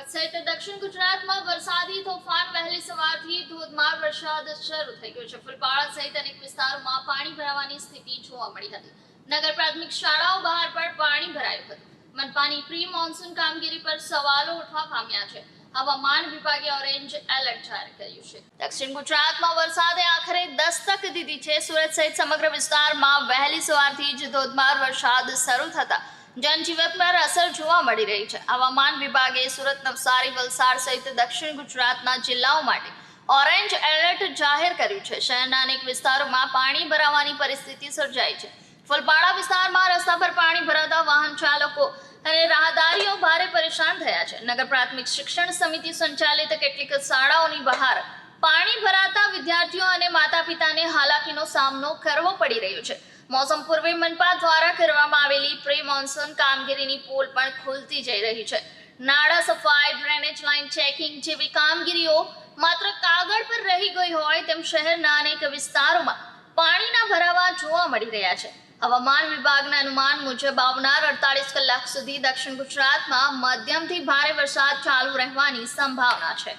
સુરત સહિત દક્ષિણ ગુજરાતમાં વરસાદી તોફાન વહેલી સવારથી ધોધમાર વરસાદ શરૂ થઈ ગયો છે। ફૂલપાડા સહિત અનેક વિસ્તારોમાં પાણી ભરાવાની સ્થિતિ જોવા મળી હતી। નગર પ્રાથમિક શાળાઓ બહાર પણ પાણી ભરાયું હતું। મનપાની પ્રી મોન્સૂન કામગીરી પર સવાલો ઉઠવા પામ્યા છે। હવામાન વિભાગે ઓરેન્જ એલર્ટ જાહેર કર્યું છે। દક્ષિણ ગુજરાતમાં વરસાદે આખરે દસ્તક દીધી છે। સુરત સહિત સમગ્ર વિસ્તારમાં વહેલી સવારથી જ ધોધમાર વરસાદ શરૂ થતા જનજીવન પર અસર જોવા મળી રહી છે। હવામાન વિભાગે સુરત, નવસારી, વલસાડ સહિત દક્ષિણ ગુજરાતના જિલ્લાઓ માટે ઓરેન્જ એલર્ટ જાહેર કર્યું છે। શહેરના અનેક વિસ્તારોમાં પાણી ભરાવાની પરિસ્થિતિ સર્જાઈ છે। ફૂલપાડા વિસ્તારમાં રસ્તા પર પાણી ભરાતા વાહન ચાલકો અને રાહદારીઓ ભારે પરેશાન થયા છે। નગર પ્રાથમિક શિક્ષણ સમિતિ સંચાલિત કેટલીક શાળાઓની બહાર પાણી ભરાતા વિદ્યાર્થીઓ અને માતા પિતાને હાલાકીનો સામનો કરવો પડી રહ્યો છે। મોસમ પૂર્વે મનપા દ્વારા કરવામાં આવેલી પ્રી મોન્સૂન કામગીરીની પોલ પણ ખુલતી જઈ રહી છે। નાળા સફાઈ, ડ્રેનેજ લાઇન ચેકિંગ જેવી કામગીરીઓ માત્ર કાગળ પર રહી ગઈ હોય તેમ શહેરના અનેક વિસ્તારોમાં પાણીના ભરાવા જોવા મળી રહ્યા છે। હવામાન વિભાગના અનુમાન મુજબ આવનાર 48 કલાક સુધી દક્ષિણ ગુજરાતમાં મધ્યમથી ભારે વરસાદ ચાલુ રહેવાની સંભાવના છે।